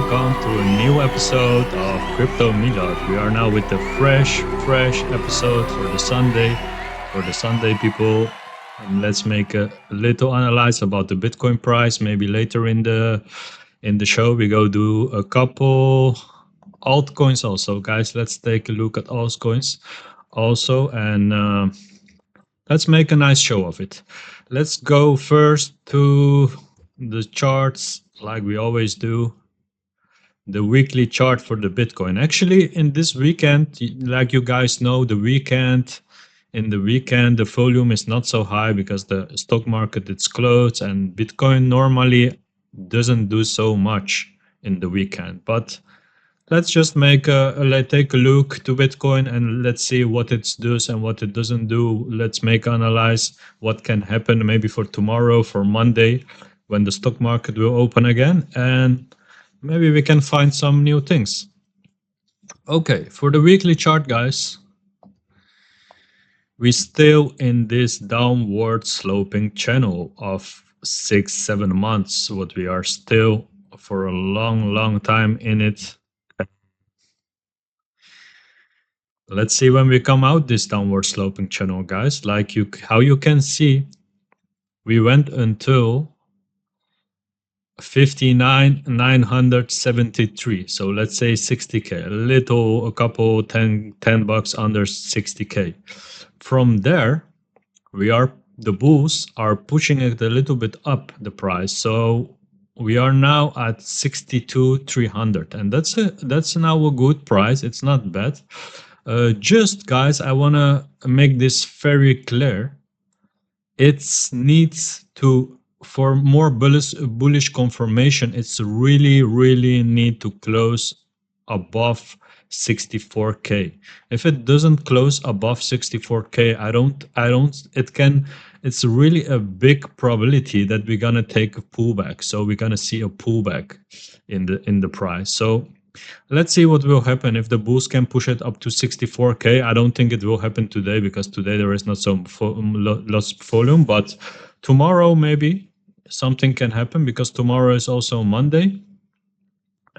welcome to a new episode of Crypto Meetup. We are now with the fresh episode for the Sunday people. And let's make a little analyze about the Bitcoin price. Maybe later in the show we go do a couple altcoins also, guys. Let's take a look at altcoins also, and let's make a nice show of it. Let's go first to the charts like we always do. The weekly chart for the Bitcoin. Actually, in this weekend, like you guys know, the weekend the volume is not so high because the stock market is closed and Bitcoin normally doesn't do so much in the weekend. But let's just take a look to Bitcoin and let's see what it does and what it doesn't do. Let's analyze what can happen maybe for tomorrow, for Monday, when the stock market will open again, and maybe we can find some new things. Okay, for the weekly chart, guys, we still in this downward sloping channel of 6-7 months. What we are still for a long time in it. Let's see when we come out this downward sloping channel, guys. Like how you can see, we went until 59,973. So let's say 60k, a couple 10 bucks under 60k. From there, the bulls are pushing it a little bit up the price. So we are now at 62,300, and that's now a good price. It's not bad. Just guys, I wanna make this very clear. It needs to, for more bullish confirmation, it's really need to close above 64k. If it doesn't close above 64k, it's really a big probability that we're gonna take a pullback. So we're gonna see a pullback in the price. So let's see what will happen if the bulls can push it up to 64k. I don't think it will happen today because today there is not so lots volume, but tomorrow maybe something can happen because tomorrow is also Monday.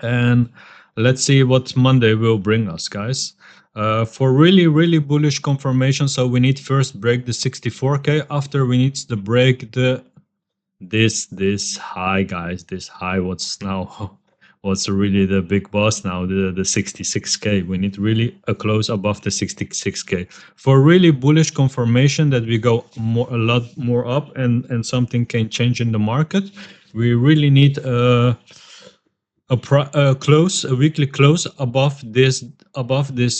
And let's see what Monday will bring us, guys. For really bullish confirmation, so we need first break the 64k. After we need to break this high, guys. This high, what's really the big boss now, the 66k. We need really a close above the 66k for really bullish confirmation that we go a lot more up and something can change in the market. We really need a weekly close above this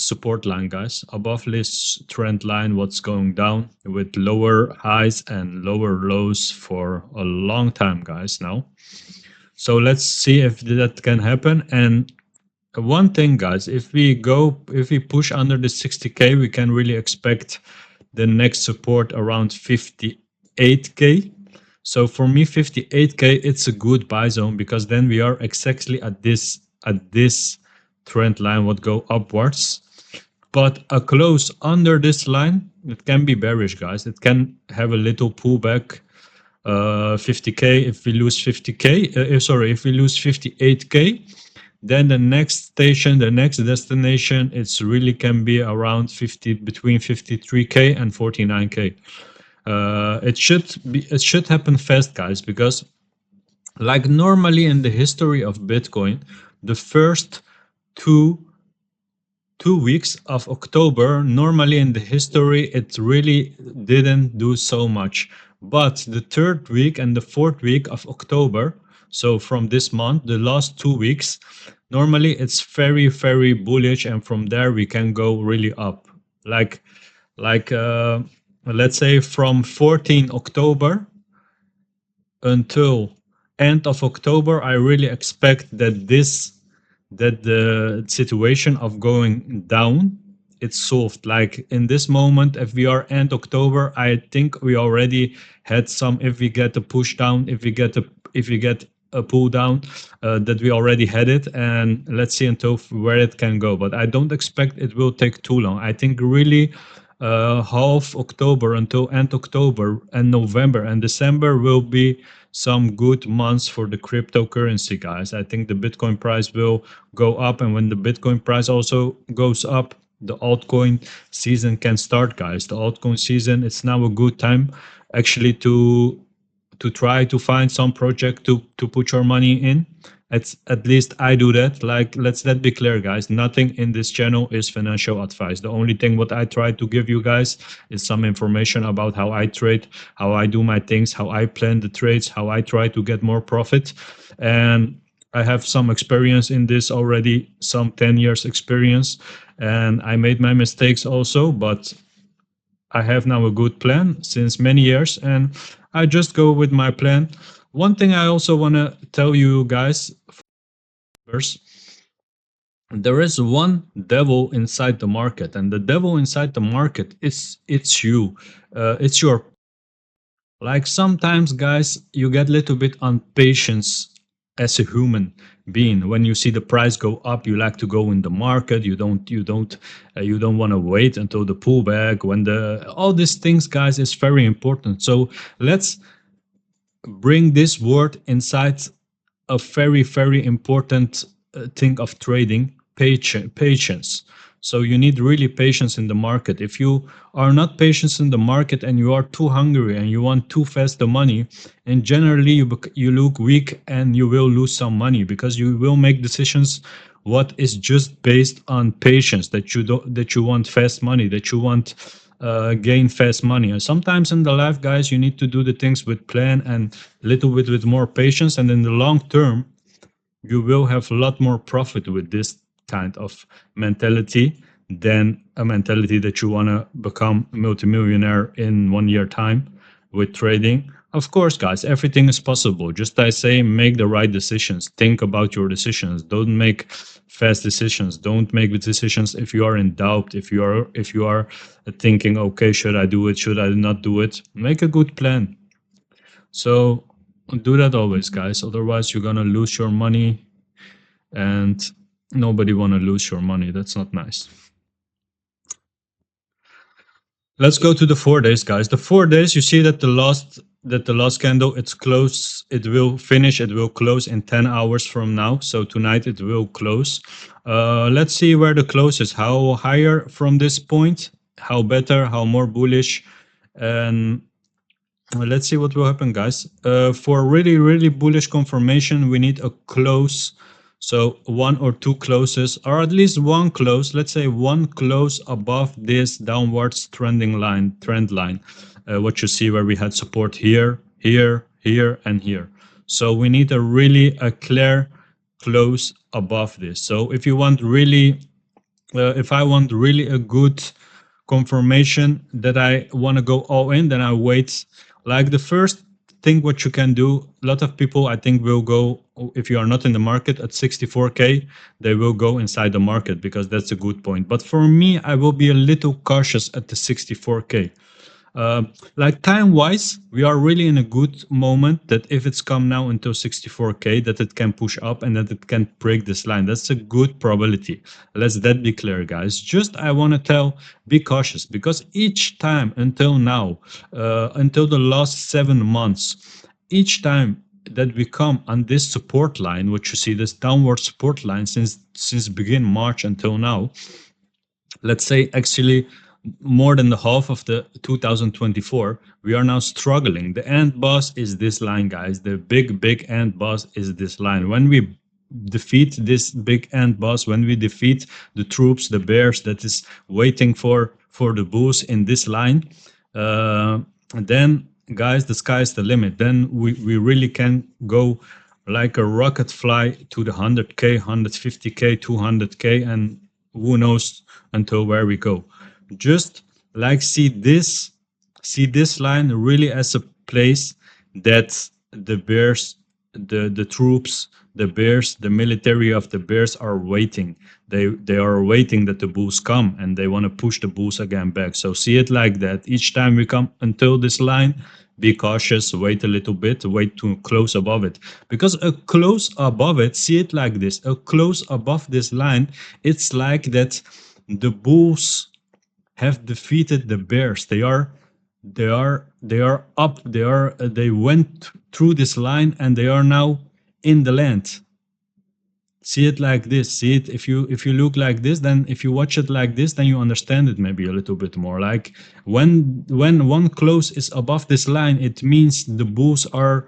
support line, guys, above this trend line, what's going down, with lower highs and lower lows for a long time, guys, now. So let's see if that can happen. And one thing, guys, if we push under the 60k, we can really expect the next support around 58k. So for me, 58k, it's a good buy zone because then we are exactly at this trend line what go upwards. But a close under this line, it can be bearish, guys. It can have a little pullback. 50k. If we lose 50k, if we lose 58k, then the next station, the next destination, it's really can be around between 53k and 49k. It should happen fast, guys, because like normally in the history of Bitcoin, the first two weeks of October, normally in the history, it really didn't do so much. But the third week and the fourth week of October, so from this month, the last 2 weeks, normally it's very bullish, and from there we can go really up. Like let's say from 14 October until end of October, I really expect that the situation of going down, it's solved. Like in this moment, if we are end October, I think we already had some. If we get a push down, if we get a pull down, that we already had it, and let's see until where it can go. But I don't expect it will take too long. I think really half October until end October and November and December will be some good months for the cryptocurrency, guys. I think the Bitcoin price will go up, and when the Bitcoin price also goes up, the altcoin season can start, guys. The altcoin season, it's now a good time actually to try to find some project to put your money in. It's, at least I do that. Like, let be clear, guys, nothing in this channel is financial advice. The only thing what I try to give you guys is some information about how I trade, how I do my things, how I plan the trades, how I try to get more profit. And I have some experience in this already, some 10 years experience, and I made my mistakes also, but I have now a good plan since many years, and I just go with my plan. One thing I also want to tell you guys first, there is one devil inside the market, and the devil inside the market is it's you. It's your, like, sometimes, guys, you get a little bit impatient as a human being. When you see the price go up, you like to go in the market. You don't want to wait until the pullback. When the all these things, guys, is very important. So let's bring this word inside a very, very important thing of trading: patience. So you need really patience in the market. If you are not patient in the market and you are too hungry and you want too fast the money, and generally you look weak and you will lose some money because you will make decisions what is just based on patience, that you want fast money, that you want gain fast money. And sometimes in the life, guys, you need to do the things with plan and little bit with more patience, and in the long term you will have a lot more profit with this kind of mentality than a mentality that you want to become a multimillionaire in 1 year time with trading. Of course, guys, everything is possible. Just I say, make the right decisions. Think about your decisions. Don't make fast decisions. Don't make the decisions if you are in doubt. If you are thinking, okay, should I do it? Should I not do it? Make a good plan. So do that always, guys. Otherwise, you're gonna lose your money, and nobody wanna lose your money. That's not nice. Let's go to the 4 days, guys. The 4 days, you see that the last candle, it's close. It will finish. It will close in 10 hours from now. So tonight it will close. Let's see where the close is. How higher from this point? How better? How more bullish? And let's see what will happen, guys. For really, really bullish confirmation, we need a close. So one or two closes, or at least one close. Let's say one close above this downwards trend line. What you see where we had support here, here, here, and here. So we need a clear close above this. So if I want really a good confirmation that I want to go all in, then I wait. Like, the first thing what you can do, a lot of people I think will go, if you are not in the market at 64k, they will go inside the market because that's a good point. But for me, I will be a little cautious at the 64k. Like, time wise, we are really in a good moment that if it's come now until 64k, that it can push up and that it can break this line. That's a good probability. Let's that be clear, guys. Just I want to tell, be cautious, because each time until now, until the last 7 months, each time that we come on this support line, which you see, this downward support line since begin March until now, let's say actually more than the half of the 2024, we are now struggling. The end boss is this line, guys. The big end boss is this line. When we defeat this big end boss, when we defeat the troops, the bears that is waiting for the bulls in this line, then, guys, the sky is the limit. Then we really can go like a rocket fly to the 100k, 150k, 200k, and who knows until where we go. Just like see this line really as a place that the bears, the troops, the bears, the military of the bears are waiting. They are waiting that the bulls come, and they want to push the bulls again back. So see it like that. Each time we come until this line, be cautious, wait a little bit, wait to close above it. Because a close above it, see it like this, a close above this line, it's like that the bulls have defeated the bears. They are they are up, they went through this line and they are now in the land. See it like this. See it, if you look like this, then if you watch it like this, then you understand it maybe a little bit more. Like when one close is above this line, it means the bulls are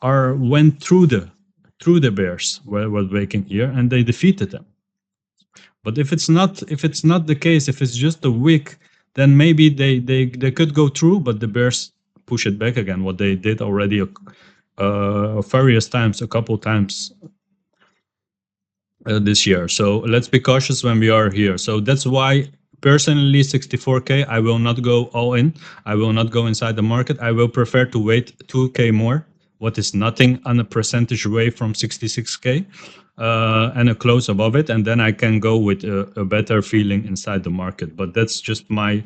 went through the bears were waking here and they defeated them. But if it's not the case, if it's just a wick, then maybe they could go through, but the bears push it back again. What they did already various times, a couple times this year. So let's be cautious when we are here. So that's why personally 64k, I will not go all in. I will not go inside the market. I will prefer to wait 2k more, what is nothing on a percentage away from 66k, and a close above it, and then I can go with a better feeling inside the market. But that's just my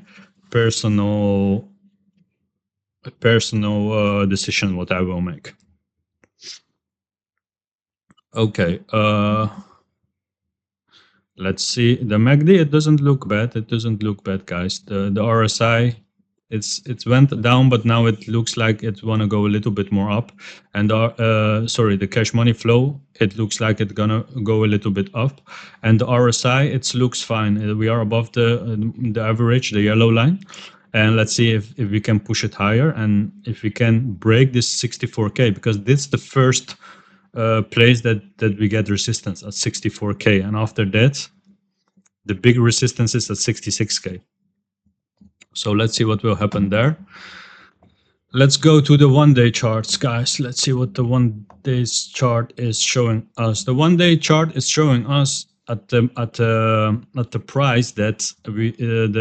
personal decision what I will make. Okay. Let's see the MACD. It doesn't look bad. It doesn't look bad, guys. The RSI, it's went down, but now it looks like it want to go a little bit more up. And sorry, the cash money flow, it looks like it's gonna go a little bit up. And the RSI, it looks fine. We are above the average, the yellow line. And let's see if we can push it higher and if we can break this 64k, because this is the first place that we get resistance at 64k, and after that the big resistance is at 66k. So let's see what will happen there. Let's go to the 1-day charts, guys. Let's see what the 1-day chart is showing us. The 1-day chart is showing us at the price that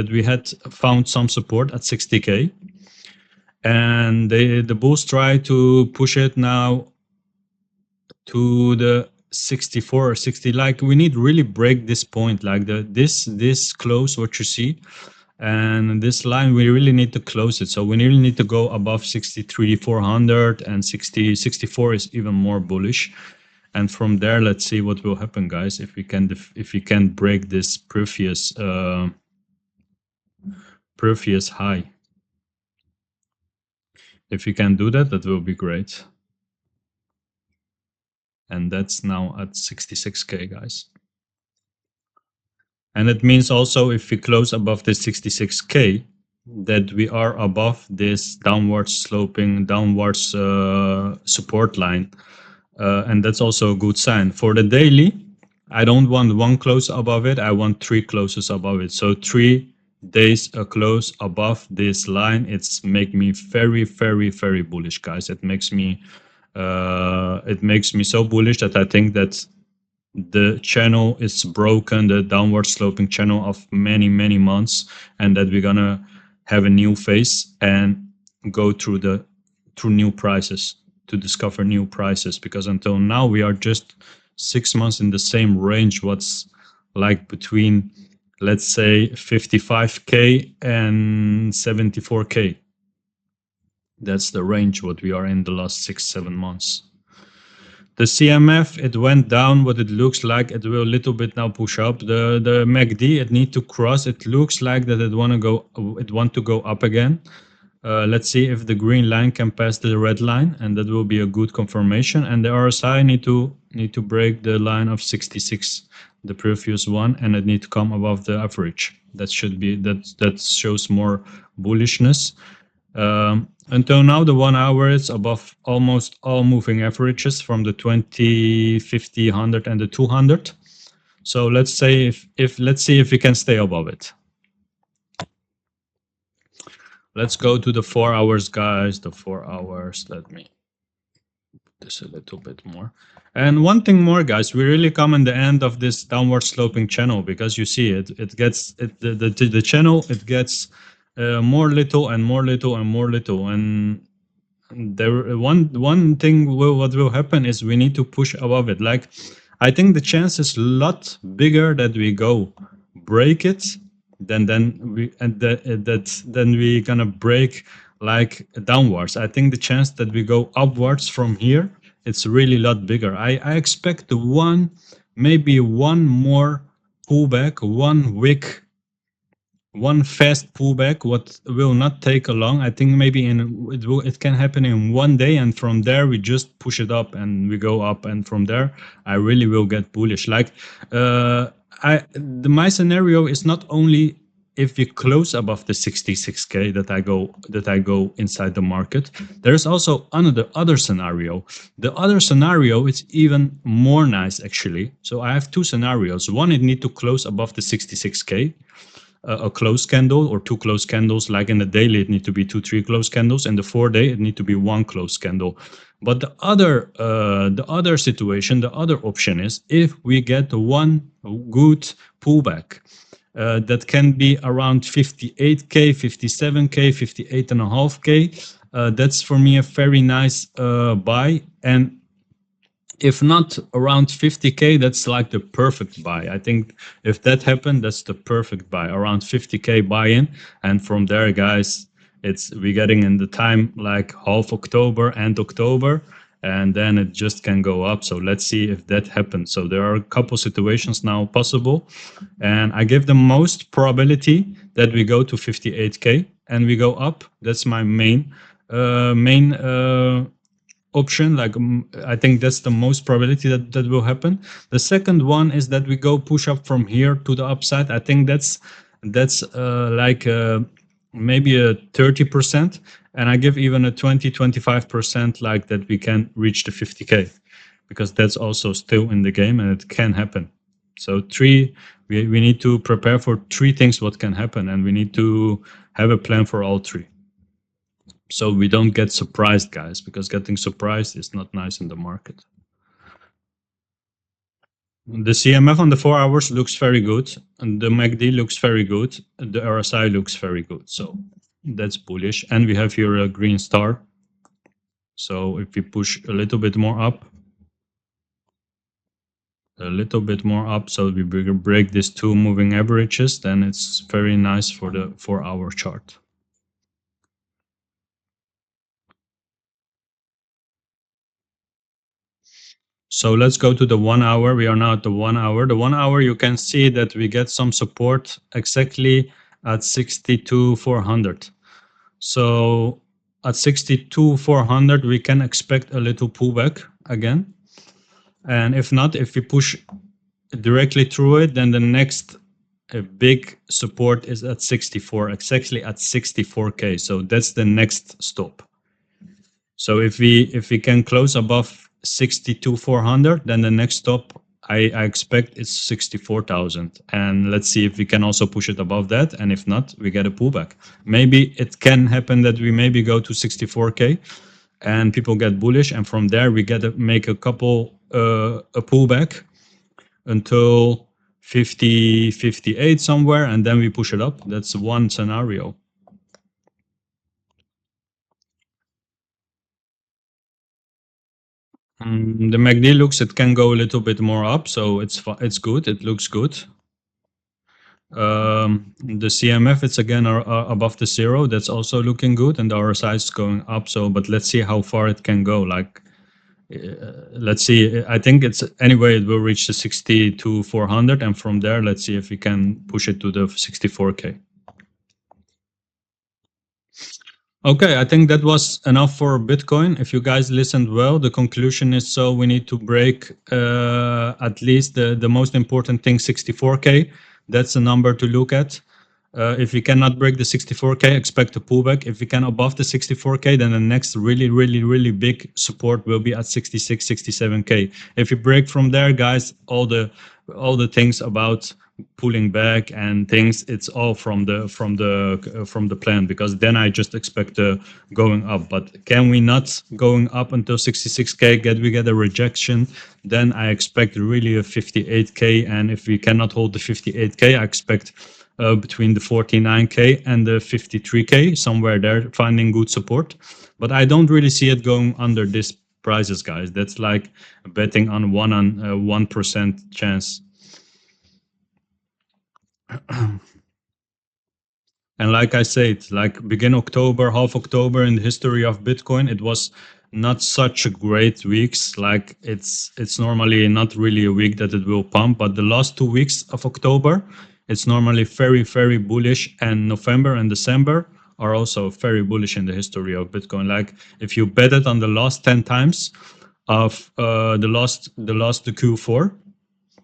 we had found some support at 60k, and the bulls try to push it now to the 64 or 60. Like we need really break this point, like this close what you see, and this line we really need to close it. So we really need to go above 63,400, and 64 is even more bullish. And from there, let's see what will happen, guys. If we can break this previous high, if we can do that, that will be great. And that's now at 66k, guys. And it means also if we close above this 66k, that we are above this downwards sloping, downwards support line. And that's also a good sign. For the daily, I don't want one close above it, I want 3 closes above it. So 3 days a close above this line, it's make me very, very, very bullish, guys. It makes me so bullish that I think that the channel is broken, the downward sloping channel of many, many months, and that we're gonna have a new phase and go through new prices, to discover new prices. Because until now we are just 6 months in the same range, what's like between, let's say, 55k and 74k. That's the range what we are in the last 6-7 months. The CMF, it went down. What it looks like, it will a little bit now push up. The MACD, it need to cross. It looks like that it want to go up again. Let's see if the green line can pass the red line, and that will be a good confirmation. And the RSI need to break the line of 66, the previous one, and it need to come above the average. That shows more bullishness. Until now, the 1 hour is above almost all moving averages from the 20, 50, 100, and the 200. So let's say let's see if we can stay above it. Let's go to the 4 hours, guys. The 4 hours. Let me put this a little bit more. And one thing more, guys, we really come in the end of this downward sloping channel, because you see the channel, it gets more little and more little and more little. And there one thing what will happen is we need to push above it. Like I think the chance is a lot bigger that we go break it then we gonna break like downwards. I think the chance that we go upwards from here, it's really a lot bigger. I expect maybe one more pullback, one wick one fast pullback what will not take a long. I think maybe it can happen in one day, and from there we just push it up and we go up, and from there I really will get bullish. Like uh my scenario is not only if we close above the 66k that I go inside the market. There's also another other scenario. The other scenario is even more nice actually. So I have two scenarios. One, it need to close above the 66k, a closed candle or two closed candles. Like in the daily it need to be 2 3 closed candles, and the 4-day it need to be one closed candle. But the other situation, the other option is if we get one good pullback that can be around 58k, 57k, 58.5k. That's for me a very nice buy. And if not around 50k, that's like the perfect buy. I think if that happened, that's the perfect buy, around 50k buy-in. And from there, guys, it's we getting in the time like half October, end October, and then it just can go up. So let's see if that happens. So there are a couple situations now possible, and I give the most probability that we go to 58k and we go up. That's my main option. Like I think that's the most probability that will happen. The second one is that we go push up from here to the upside. I think that's like maybe a 30%, and I give even a 20-25% like that we can reach the 50k, because that's also still in the game and it can happen. So we need to prepare for three things what can happen, and we need to have a plan for all three, so we don't get surprised, guys, because getting surprised is not nice in the market. The CMF on the 4 hours looks very good, and the MACD looks very good, the RSI looks very good, so that's bullish. And we have here a green star, so if we push a little bit more up, so we break these two moving averages, then it's very nice for the 4-hour chart. So let's go to the 1 hour. We are now at the 1 hour. The 1 hour, you can see that we get some support exactly at 62,400. So at 62,400, we can expect a little pullback again. And if not, if we push directly through it, then the next big support is at 64, exactly at 64k. So that's the next stop. So if we can close above 62,400, then the next stop I expect is 64,000. And let's see if we can also push it above that. And if not, we get a pullback. Maybe it can happen that we maybe go to 64k and people get bullish, and from there we get to make a couple a pullback until 50, 58 somewhere, and then we push it up. That's one scenario. The MACD looks, it can go a little bit more up, so it's good. It looks good. The CMF, it's again above the zero. That's also looking good, and the RSI is going up. So, but let's see how far it can go. Like, let's see. I think it's anyway. It will reach the 62,400, and from there, let's see if we can push it to the 64k. Okay, I think that was enough for Bitcoin. If you guys listened well, the conclusion is, so we need to break at least the most important thing, 64k. That's a number to look at. If we cannot break the 64k, expect a pullback. If we can above the 64k, then the next really big support will be at 66, 67k. If we break from there, guys, all the things about pulling back and things, it's all from the plan, because then I just expect going up. But can we not going up until 66k, we get a rejection, then I expect really a 58k. And if we cannot hold the 58k, I expect between the 49k and the 53k, somewhere there, finding good support. But I don't really see it going under this prices, guys. That's like betting on 1% chance. And like I said, like begin October, half October in the history of Bitcoin, it was not such a great weeks. Like it's normally not really a week that it will pump, but the last 2 weeks of October, it's normally very, very bullish. And November and December are also very bullish in the history of Bitcoin. Like if you bet it on the last 10 times of the Q4,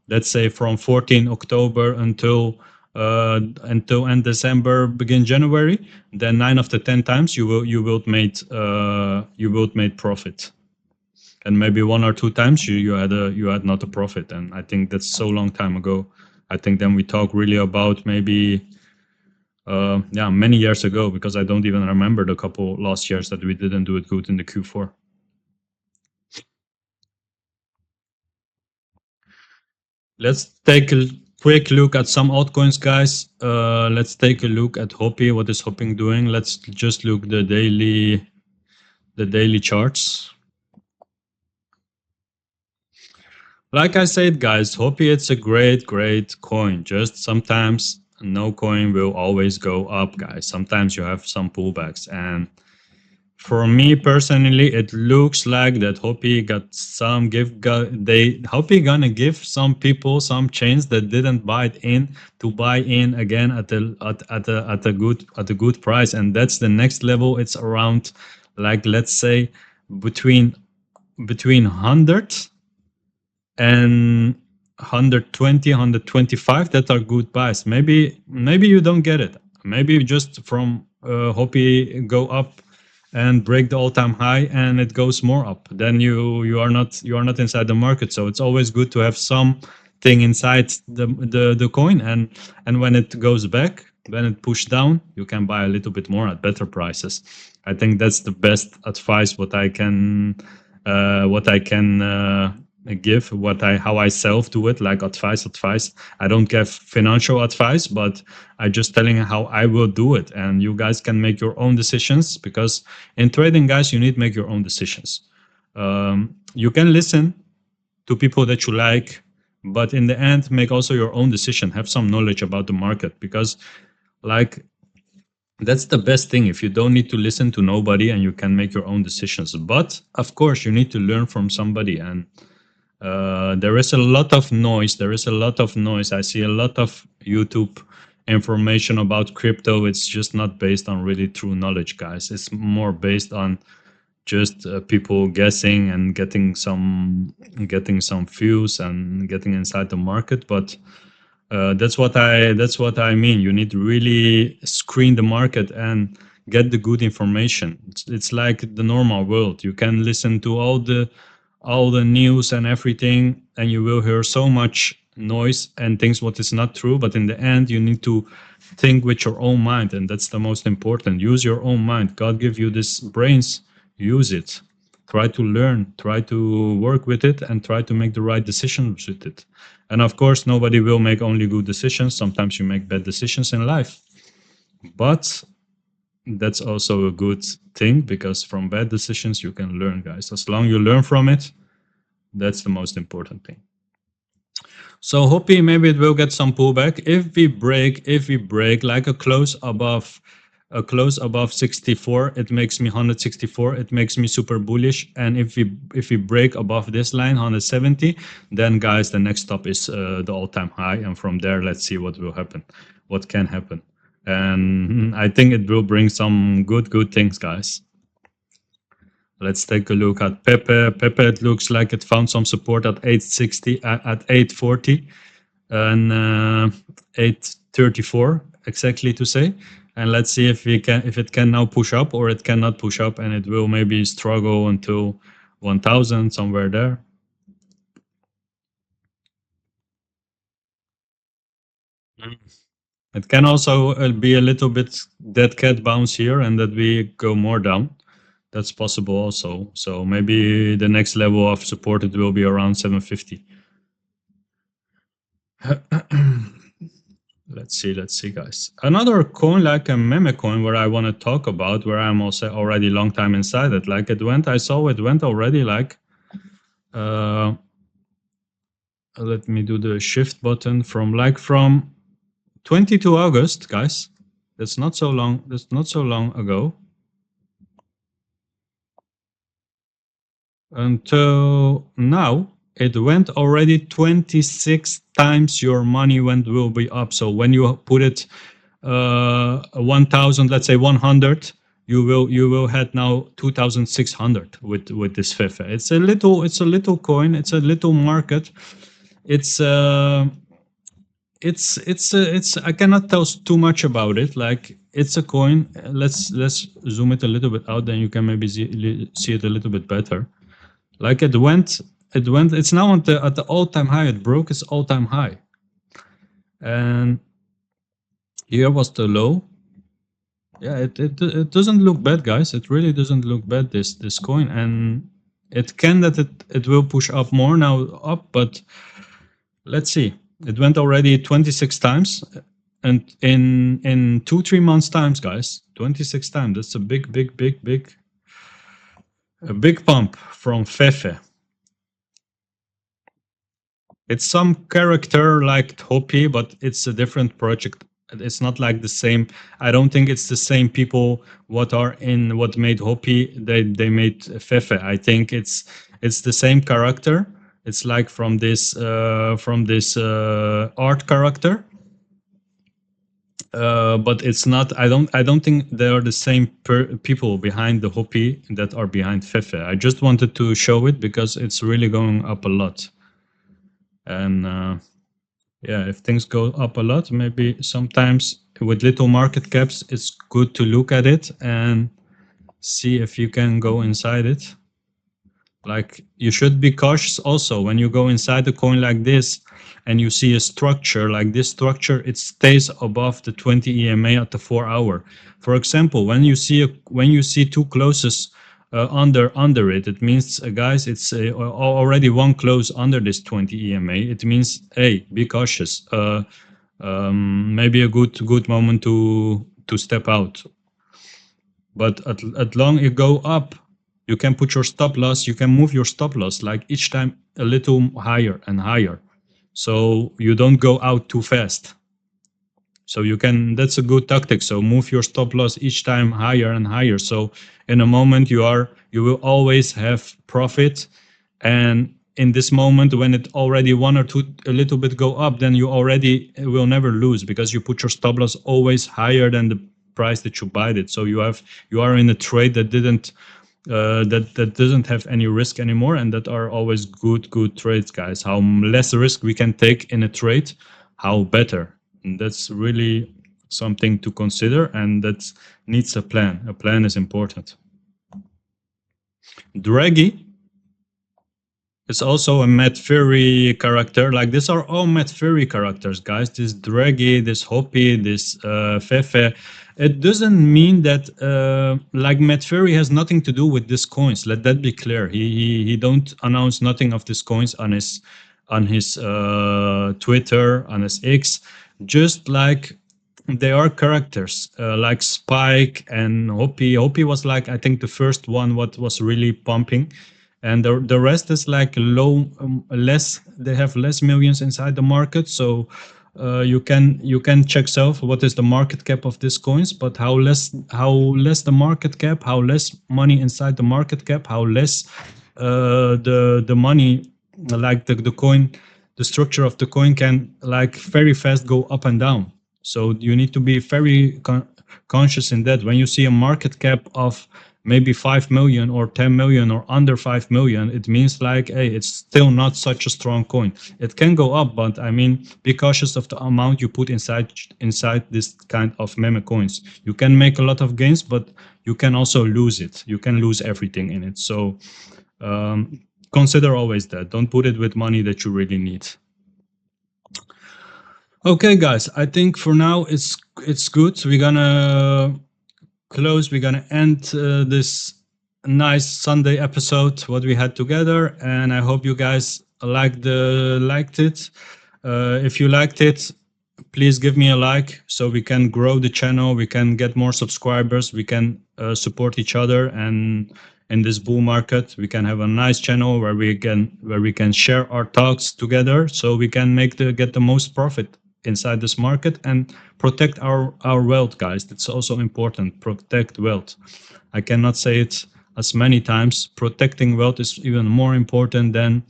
let's say from 14 October until end December, begin January, then 9 of the 10 times you will made profit, and maybe 1 or 2 times you had not a profit. And I think that's so long time ago. I think then we talk really about maybe many years ago, because I don't even remember the couple last years that we didn't do it good in the Q4. Let's take a quick look at some altcoins, guys. Let's take a look at Hoppy. What is Hopping doing? Let's just look the daily charts. Like I said, guys, Hoppy, it's a great, great coin. Just sometimes no coin will always go up, guys. Sometimes you have some pullbacks, and for me personally, it looks like that Hopi got some Hopi gonna give some people some chance that didn't buy it in to buy in again at a good price, and that's the next level. It's around, like, let's say between 100 and 120, 125, that are good buys. Maybe you don't get it. Maybe you just from Hopi go up and break the all-time high and it goes more up. Then you are not inside the market. So it's always good to have something inside the coin, and when it goes back, when it pushed down, you can buy a little bit more at better prices. I think that's the best advice what I can give, how I self do it, like advice. I don't give financial advice, but I just telling how I will do it, and you guys can make your own decisions, because in trading, guys, you need to make your own decisions. You can listen to people that you like, but in the end, make also your own decision. Have some knowledge about the market, because like that's the best thing. If you don't need to listen to nobody and you can make your own decisions, but of course you need to learn from somebody. And there is a lot of noise. I see a lot of YouTube information about crypto. It's just not based on really true knowledge, guys. It's more based on just people guessing and getting some views and getting inside the market. But that's what I mean. You need to really screen the market and get the good information. It's like the normal world. You can listen to all the news and everything, and you will hear so much noise and things what is not true. But in the end, you need to think with your own mind, and that's the most important. Use your own mind. God give you this brains. Use it. Try to learn. Try to work with it, and try to make the right decisions with it. And of course, nobody will make only good decisions. Sometimes you make bad decisions in life. But that's also a good thing, because from bad decisions you can learn, guys. As long as you learn from it, that's the most important thing. So hoping maybe it will get some pullback. If we break like a close above 64, it makes me 164, it makes me super bullish. And if we break above this line 170, then guys, the next stop is the all-time high, and from there let's see what will happen, what can happen. And I think it will bring some good things, guys. Let's take a look at Pepe. It looks like it found some support at 860, at 840, and 834 exactly to say. And let's see if it can now push up, or it cannot push up, and it will maybe struggle until 1000, somewhere there. It can also be a little bit dead cat bounce here, and that we go more down. That's possible also. So maybe the next level of support, it will be around 750. Let's see, guys. Another coin, like a meme coin, where I want to talk about, where I'm also already long time inside it. Like I saw it went already like, let me do the shift button from 22 August, guys. That's not so long. That's not so long ago. Until now, it went already 26 times your money when will be up. So when you put it 1,000, let's say 100, you will had now 2,600 with this FIFA. It's a little coin. It's a little market. It's it's I cannot tell too much about it. Like it's a coin. Let's zoom it a little bit out, then you can maybe see it a little bit better. Like it went. It's now at the all-time high. It broke its all-time high, and here was the low. Yeah, it doesn't look bad, guys. It really doesn't look bad, this coin, and it can that it will push up more now up, but let's see. It went already 26 times, and in 2-3 months times, guys, 26 times. That's a big pump from Fefe. It's some character like Hopi, but it's a different project. It's not like the same. I don't think it's the same people what are in what made Hopi. They made Fefe. I think it's the same character. It's like from this art character. But it's not. I don't think they are the same people behind the Hopi that are behind Fefe. I just wanted to show it because it's really going up a lot. And yeah, if things go up a lot, maybe sometimes with little market caps, it's good to look at it and see if you can go inside it. Like you should be cautious also when you go inside a coin like this and you see a structure like this structure, it stays above the 20 EMA at the 4 hour. For example, when you see two closes under it, it means guys, it's already one close under this 20 EMA. It means hey, be cautious. Maybe a good moment to step out. But at long it go up, you can put your stop loss, you can move your stop loss like each time a little higher and higher. So you don't go out too fast. So you can, that's a good tactic. So move your stop loss each time higher and higher. So in a moment you will always have profit. And in this moment when it already one or two a little bit go up, then you already will never lose because you put your stop loss always higher than the price that you buy it. So you are in a trade that didn't that doesn't have any risk anymore, and that are always good trades, guys. How less risk we can take in a trade, how better. And that's really something to consider, and that needs a plan. A plan is important. Draghi is also a Matt Fury character. Like these are all Matt Fury characters, guys. This Draghi, this Hopi, this Fefe. It doesn't mean that like Matt Fury has nothing to do with these coins. Let that be clear. He don't announce nothing of these coins on his Twitter, on his X. Just like they are characters like Spike and Hopi. Hopi was like I think the first one what was really pumping, and the rest is like low, less. They have less millions inside the market, so you can check self what is the market cap of these coins, but how less the market cap, how less money inside the market cap, how less the money, like the coin, the structure of the coin can like very fast go up and down. So you need to be very conscious in that. When you see a market cap of maybe 5 million or 10 million or under 5 million, it means like, hey, it's still not such a strong coin. It can go up, but I mean, be cautious of the amount you put inside this kind of meme coins. You can make a lot of gains, but you can also lose it. You can lose everything in it. So consider always that. Don't put it with money that you really need. Okay, guys, I think for now it's good. We're gonna close. We're gonna end this nice Sunday episode what we had together, and I hope you guys liked it. If you liked it, please give me a like so we can grow the channel, we can get more subscribers, we can support each other, and in this bull market we can have a nice channel where we can share our thoughts together, so we can get the most profit inside this market and protect our wealth, guys. That's also important. Protect wealth. I cannot say it as many times. Protecting wealth is even more important than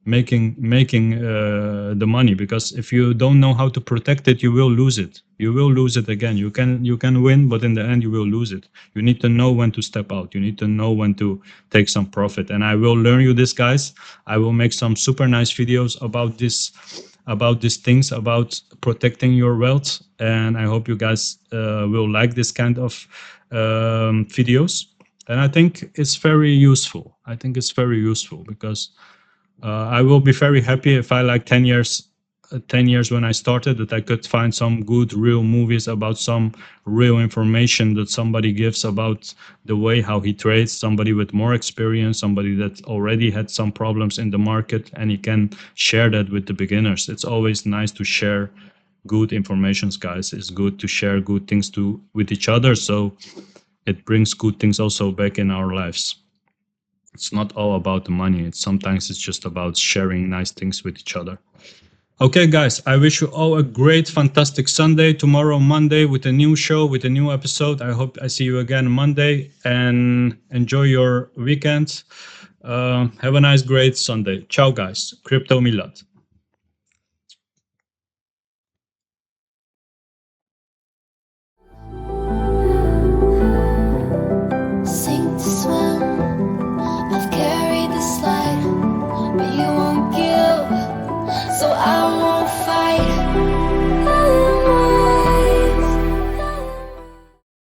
making the money, because if you don't know how to protect it, you will lose it. You will lose it again. You can win, but in the end you will lose it. You need to know when to step out. You need to know when to take some profit. And I will learn you this, guys. I will make some super nice videos about these things, about protecting your wealth. And I hope you guys will like this kind of videos. And I think it's very useful. I think it's very useful because I will be very happy if I, like 10 years when I started, that I could find some good real movies about some real information that somebody gives about the way how he trades, somebody with more experience, somebody that already had some problems in the market, and he can share that with the beginners. It's always nice to share good informations, guys. It's good to share good things with each other, so it brings good things also back in our lives. It's not all about the money. Sometimes it's just about sharing nice things with each other. Okay, guys, I wish you all a great, fantastic Sunday. Tomorrow, Monday, with a new show, with a new episode. I hope I see you again Monday, and enjoy your weekend. Have a nice, great Sunday. Ciao, guys. Crypto Milad.